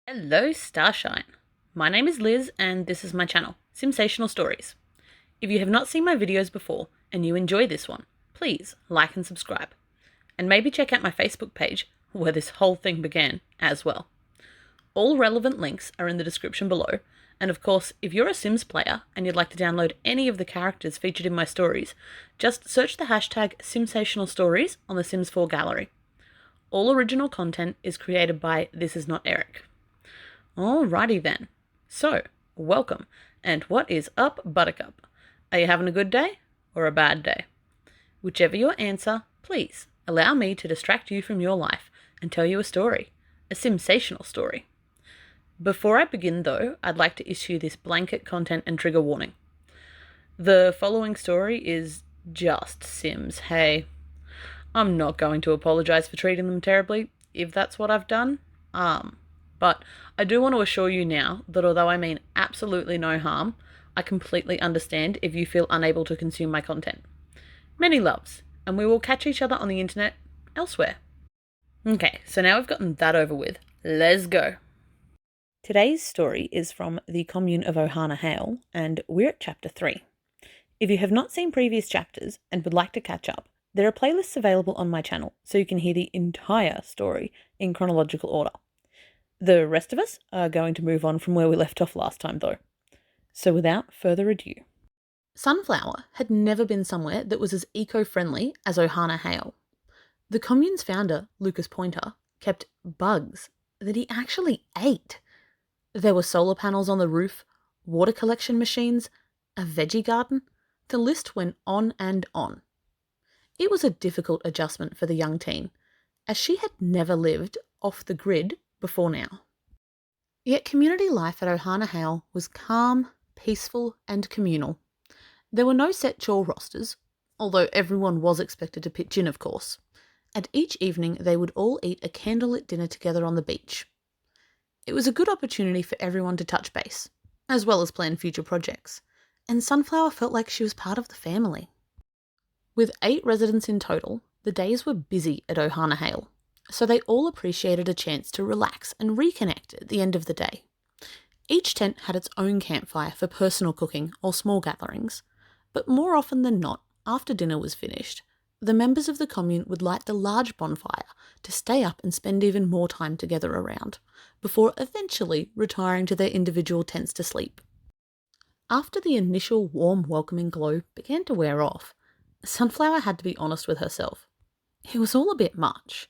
Hello, Starshine. My name is Liz, and this is my channel, Simsational Stories. If you have not seen my videos before and you enjoy this one, please like and subscribe. And maybe check out my Facebook page, where this whole thing began, as well. All relevant links are in the description below, and of course, if you're a Sims player and you'd like to download any of the characters featured in my stories, just search the hashtag Simsational Stories on the Sims 4 gallery. All original content is created by This Is Not Eric. Alrighty then. So, welcome. And what is up, Buttercup? Are you having a good day or a bad day? Whichever your answer, please allow me to distract you from your life and tell you a story, a Simsational story. Before I begin though, I'd like to issue this blanket content and trigger warning. The following story is just Sims, hey. I'm not going to apologise for treating them terribly, if that's what I've done. But I do want to assure you now that although I mean absolutely no harm, I completely understand if you feel unable to consume my content. Many loves, and we will catch each other on the internet elsewhere. Okay, so now we've gotten that over with, let's go. Today's story is from the Commune of Ohana Hale, and we're at chapter 3. If you have not seen previous chapters and would like to catch up, there are playlists available on my channel so you can hear the entire story in chronological order. The rest of us are going to move on from where we left off last time though. So without further ado. Sunflower had never been somewhere that was as eco-friendly as Ohana Hale. The commune's founder, Lucas Pointer, kept bugs that he actually ate. There were solar panels on the roof, water collection machines, a veggie garden. The list went on and on. It was a difficult adjustment for the young teen, as she had never lived off the grid before now. Yet community life at Ohana Hale was calm, peaceful and communal. There were no set chore rosters, although everyone was expected to pitch in of course, and each evening they would all eat a candlelit dinner together on the beach. It was a good opportunity for everyone to touch base, as well as plan future projects, and Sunflower felt like she was part of the family. With 8 residents in total, the days were busy at Ohana Hale, so they all appreciated a chance to relax and reconnect at the end of the day. Each tent had its own campfire for personal cooking or small gatherings, but more often than not, after dinner was finished, the members of the commune would light the large bonfire to stay up and spend even more time together around, before eventually retiring to their individual tents to sleep. After the initial warm welcoming glow began to wear off, Sunflower had to be honest with herself. It was all a bit much,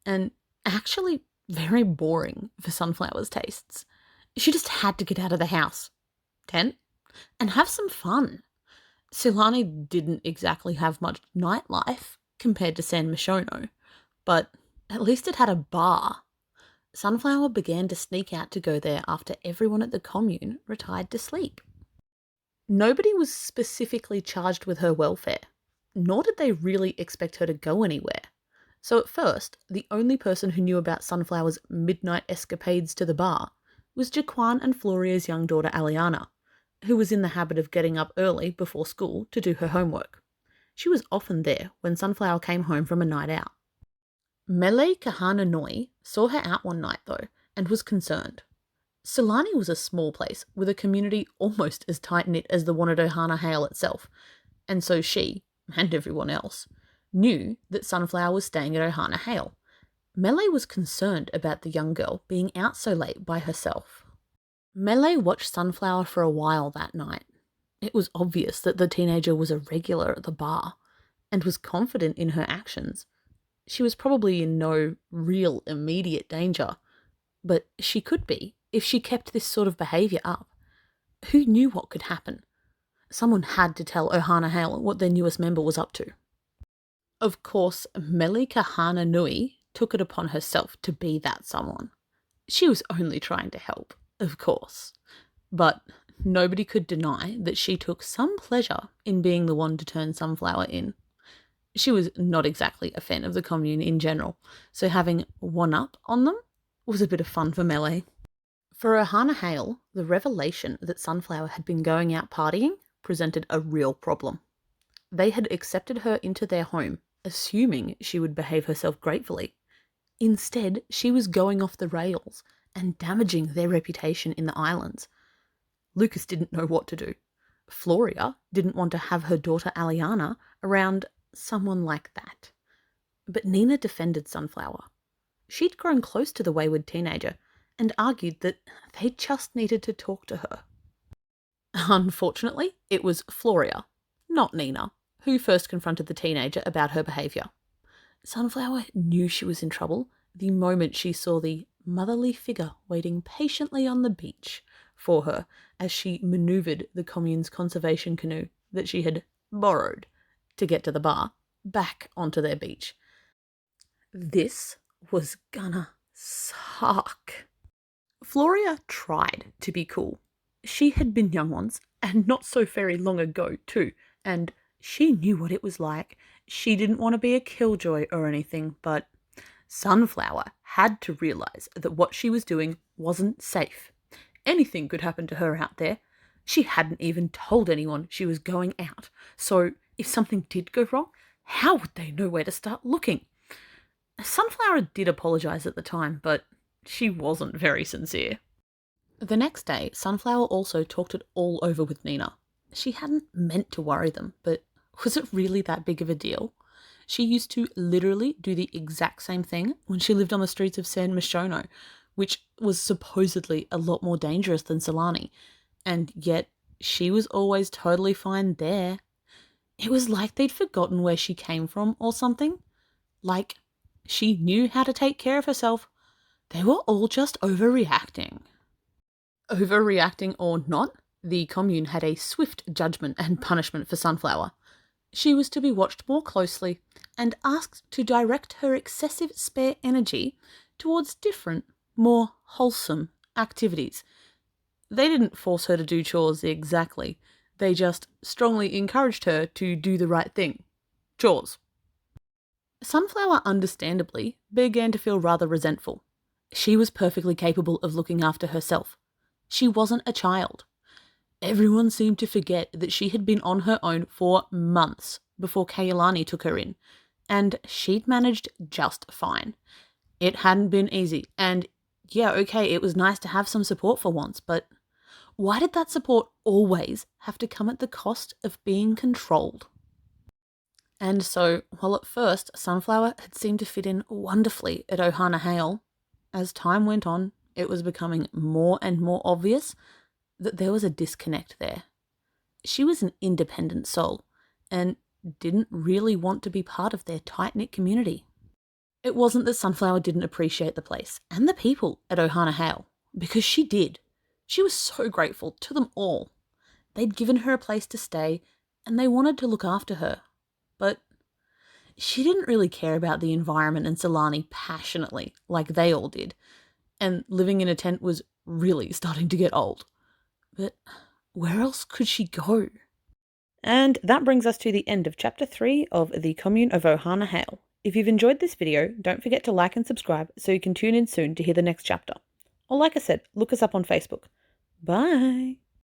and actually very boring for Sunflower's tastes. She just had to get out of the house, tent, and have some fun. Sulani didn't exactly have much nightlife compared to San Mishono, but at least it had a bar. Sunflower began to sneak out to go there after everyone at the commune retired to sleep. Nobody was specifically charged with her welfare, nor did they really expect her to go anywhere. So at first, the only person who knew about Sunflower's midnight escapades to the bar was Jaquan and Floria's young daughter Aliana, who was in the habit of getting up early before school to do her homework. She was often there when Sunflower came home from a night out. Mele Kahana Noi saw her out one night though, and was concerned. Sulani was a small place with a community almost as tight-knit as the one at Ohana Hale itself, and so she, and everyone else, knew that Sunflower was staying at Ohana Hale. Mele was concerned about the young girl being out so late by herself. Mele watched Sunflower for a while that night. It was obvious that the teenager was a regular at the bar, and was confident in her actions. She was probably in no real immediate danger, but she could be if she kept this sort of behaviour up. Who knew what could happen? Someone had to tell Ohana Hale what their newest member was up to. Of course, Mele Kahana Nui took it upon herself to be that someone. She was only trying to help, of course, but nobody could deny that she took some pleasure in being the one to turn Sunflower in. She was not exactly a fan of the commune in general, so having one up on them was a bit of fun for Mele. For Ohana Hale, the revelation that Sunflower had been going out partying presented a real problem. They had accepted her into their home, assuming she would behave herself gratefully. Instead, she was going off the rails and damaging their reputation in the islands. Lucas didn't know what to do. Floria didn't want to have her daughter Aliana around someone like that. But Nina defended Sunflower. She'd grown close to the wayward teenager and argued that they just needed to talk to her. Unfortunately, it was Floria, not Nina, who first confronted the teenager about her behaviour. Sunflower knew she was in trouble the moment she saw the motherly figure waiting patiently on the beach for her as she manoeuvred the commune's conservation canoe that she had borrowed to get to the bar back onto their beach. This was gonna suck. Floria tried to be cool. She had been young once, and not so very long ago too, and she knew what it was like. She didn't want to be a killjoy or anything, but Sunflower had to realize that what she was doing wasn't safe. Anything could happen to her out there. She hadn't even told anyone she was going out, so if something did go wrong, how would they know where to start looking? Sunflower did apologize at the time, but she wasn't very sincere. The next day, Sunflower also talked it all over with Nina. She hadn't meant to worry them, but was it really that big of a deal? She used to literally do the exact same thing when she lived on the streets of Simsational, which was supposedly a lot more dangerous than Sulani, and yet she was always totally fine there. It was like they'd forgotten where she came from or something. Like she knew how to take care of herself. They were all just overreacting. Overreacting or not, the Commune had a swift judgment and punishment for Sunflower. She was to be watched more closely and asked to direct her excessive spare energy towards different, more wholesome activities. They didn't force her to do chores exactly. They just strongly encouraged her to do the right thing. Chores. Sunflower, understandably, began to feel rather resentful. She was perfectly capable of looking after herself. She wasn't a child. Everyone seemed to forget that she had been on her own for months before Kailani took her in, and she'd managed just fine. It hadn't been easy, and yeah, okay, it was nice to have some support for once, but why did that support always have to come at the cost of being controlled? And so, while at first Sunflower had seemed to fit in wonderfully at Ohana Hale, as time went on, it was becoming more and more obvious that there was a disconnect there. She was an independent soul and didn't really want to be part of their tight-knit community. It wasn't that Sunflower didn't appreciate the place and the people at Ohana Hale, because she did. She was so grateful to them all. They'd given her a place to stay and they wanted to look after her. But she didn't really care about the environment and Sulani passionately like they all did, and living in a tent was really starting to get old. But where else could she go? And that brings us to the end of Chapter 3 of the Commune of Ohana Hale. If you've enjoyed this video, don't forget to like and subscribe so you can tune in soon to hear the next chapter. Or like I said, look us up on Facebook. Bye!